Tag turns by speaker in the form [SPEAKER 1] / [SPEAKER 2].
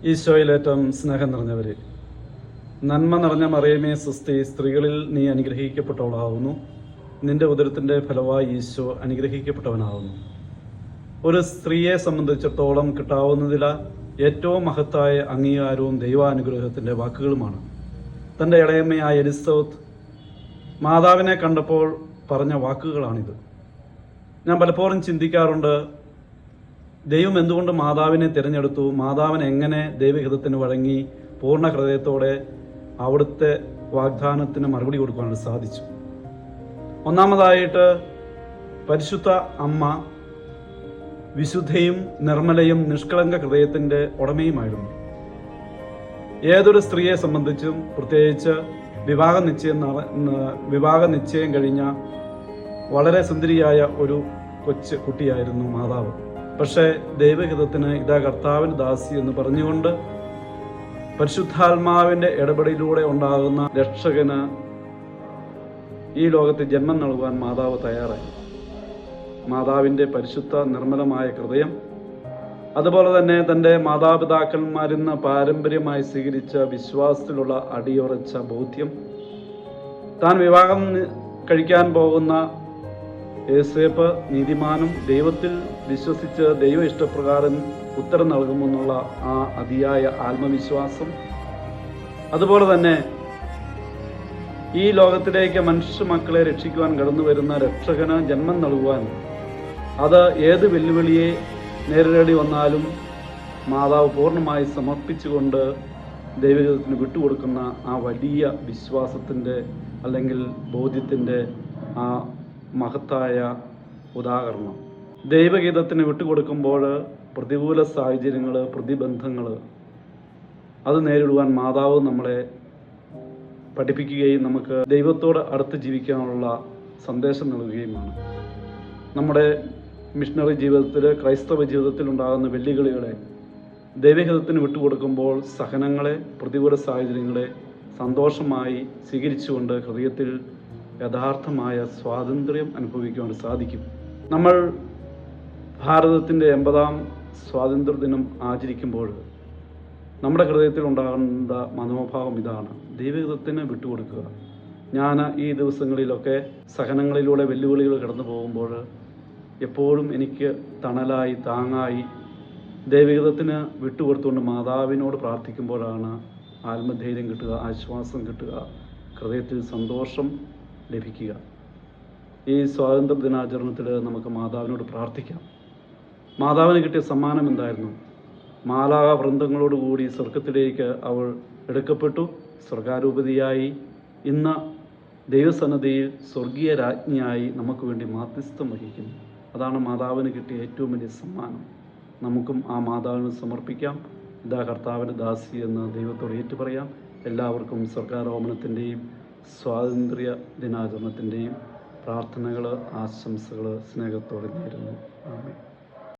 [SPEAKER 1] ഈശോയിലേറ്റവും സ്നേഹം നിറഞ്ഞവരെ, നന്മ നിറഞ്ഞ മറിയമേ സുസ്തി, സ്ത്രീകളിൽ നീ അനുഗ്രഹിക്കപ്പെട്ടവളാവുന്നു. നിന്റെ ഉദരത്തിൻ്റെ ഫലമായി ഈശോ അനുഗ്രഹിക്കപ്പെട്ടവനാവുന്നു. ഒരു സ്ത്രീയെ സംബന്ധിച്ചിടത്തോളം കിട്ടാവുന്നതിൽ ഏറ്റവും മഹത്തായ അംഗീകാരവും ദൈവാനുഗ്രഹത്തിൻ്റെ വാക്കുകളുമാണ്. തൻ്റെ ഇളയമ്മയായ എലിസബത്ത് മാതാവിനെ കണ്ടപ്പോൾ പറഞ്ഞ വാക്കുകളാണിത്. ഞാൻ പലപ്പോഴും ചിന്തിക്കാറുണ്ട്, ദൈവം എന്തുകൊണ്ട് മാതാവിനെ തിരഞ്ഞെടുത്തു? മാതാവിന് എങ്ങനെ ദൈവഹിതത്തിന് വഴങ്ങി പൂർണ്ണ ഹൃദയത്തോടെ അവിടുത്തെ വാഗ്ദാനത്തിന് മറുപടി കൊടുക്കാനായിട്ട് സാധിച്ചു? ഒന്നാമതായിട്ട്, പരിശുദ്ധ അമ്മ വിശുദ്ധയും നിർമ്മലയും നിഷ്കളങ്ക ഹൃദയത്തിൻ്റെ ഉടമയുമായിരുന്നു. ഏതൊരു സ്ത്രീയെ സംബന്ധിച്ചും, പ്രത്യേകിച്ച് വിവാഹ നിശ്ചയം കഴിഞ്ഞ വളരെ സുന്ദരിയായ ഒരു കൊച്ചു കുട്ടിയായിരുന്നു മാതാവ്. പക്ഷേ ദൈവഹിതത്തിന് ഇതാ കർത്താവിന് ദാസി എന്ന് പറഞ്ഞുകൊണ്ട് പരിശുദ്ധാത്മാവിൻ്റെ ഇടപെടലിലൂടെ ഉണ്ടാകുന്ന രക്ഷകന് ഈ ലോകത്ത് ജന്മം നൽകുവാൻ മാതാവ് തയ്യാറായി. മാതാവിൻ്റെ പരിശുദ്ധ നിർമ്മലമായ ഹൃദയം, അതുപോലെ തന്നെ തൻ്റെ മാതാപിതാക്കന്മാരിൽ നിന്ന് പാരമ്പര്യമായി സ്വീകരിച്ച വിശ്വാസത്തിലുള്ള അടിയുറച്ച ബോധ്യം, താൻ വിവാഹം കഴിക്കാൻ പോകുന്ന യേസേപ്പ് നീതിമാനും ദൈവത്തിൽ വിശ്വസിച്ച് ദൈവ ഇഷ്ടപ്രകാരം ഉത്തരം നൽകുമെന്നുള്ള ആ അതിയായ ആത്മവിശ്വാസം, അതുപോലെ തന്നെ ഈ ലോകത്തിലേക്ക് മനുഷ്യ മക്കളെ രക്ഷിക്കുവാൻ കടന്നു വരുന്ന രക്ഷകന് ജന്മം നൽകുവാൻ, അത് ഏത് വെല്ലുവിളിയെ നേരിടേണ്ടി വന്നാലും മാതാവ് പൂർണ്ണമായി സമർപ്പിച്ചുകൊണ്ട് ദൈവഹിതത്തിന് വിട്ടുകൊടുക്കുന്ന ആ വലിയ വിശ്വാസത്തിൻ്റെ അല്ലെങ്കിൽ ബോധ്യത്തിൻ്റെ ആ മഹത്തായ ഉദാഹരണം. ദൈവഗീതത്തിന് വിട്ടുകൊടുക്കുമ്പോൾ പ്രതികൂല സാഹചര്യങ്ങൾ, പ്രതിബന്ധങ്ങൾ അത് നേരിടുവാൻ മാതാവ് നമ്മളെ പഠിപ്പിക്കുകയും നമുക്ക് ദൈവത്തോട് അടുത്ത് ജീവിക്കാനുള്ള സന്ദേശം നൽകുകയുമാണ്. നമ്മുടെ മിഷണറി ജീവിതത്തിൽ, ക്രൈസ്തവ ജീവിതത്തിൽ ഉണ്ടാകുന്ന വെല്ലുവിളികളെ ദൈവഹിതത്തിന് വിട്ടുകൊടുക്കുമ്പോൾ സഹനങ്ങളെ, പ്രതികൂല സാഹചര്യങ്ങളെ സന്തോഷമായി സ്വീകരിച്ചുകൊണ്ട് ഹൃദയത്തിൽ യഥാർത്ഥമായ സ്വാതന്ത്ര്യം അനുഭവിക്കുവാൻ സാധിക്കും. നമ്മൾ ഭാരതത്തിൻ്റെ 80ാം സ്വാതന്ത്ര്യ ദിനം ആചരിക്കുമ്പോൾ നമ്മുടെ ഹൃദയത്തിൽ ഉണ്ടാകേണ്ട മനോഭാവം ഇതാണ്: ദൈവഹിതത്തിന് വിട്ടുകൊടുക്കുക. ഞാൻ ഈ ദിവസങ്ങളിലൊക്കെ സഹനങ്ങളിലൂടെ വെല്ലുവിളികൾ കടന്നു പോകുമ്പോൾ എപ്പോഴും എനിക്ക് തണലായി, താങ്ങായി ദൈവഹിതത്തിന് വിട്ടുകൊടുത്തുകൊണ്ട് മാതാവിനോട് പ്രാർത്ഥിക്കുമ്പോഴാണ് ആത്മധൈര്യം കിട്ടുക, ആശ്വാസം കിട്ടുക, ഹൃദയത്തിൽ സന്തോഷം ലഭിക്കുക. ഈ സ്വാതന്ത്ര്യ ദിനാചരണത്തിൽ നമുക്ക് മാതാവിനോട് പ്രാർത്ഥിക്കാം. മാതാവിന് കിട്ടിയ സമ്മാനം എന്തായിരുന്നു? മാലാഖ വൃന്ദങ്ങളോടുകൂടി സ്വർഗത്തിലേക്ക് അവൾ എടുക്കപ്പെട്ടു. സ്വർഗാരൂപതിയായി ഇന്ന് ദൈവസന്നിധിയിൽ സ്വർഗീയ രാജ്ഞിയായി നമുക്ക് വേണ്ടി മാധ്യസ്ഥം വഹിക്കുന്നു. അതാണ് മാതാവിന് കിട്ടിയ ഏറ്റവും വലിയ സമ്മാനം. നമുക്കും ആ മാതാവിന് സമർപ്പിക്കാം. ഇതാ കർത്താവിൻ്റെ ദാസി എന്ന് ദൈവത്തോട് ഏറ്റുപറയാം. എല്ലാവർക്കും സ്വർഗാരോപണത്തിൻ്റെയും സ്വാതന്ത്ര്യ ദിനാചരണത്തിൻ്റെയും പ്രാർത്ഥനകൾ, ആശംസകൾ സ്നേഹത്തോടെ നേരുന്നു. ആമേൻ.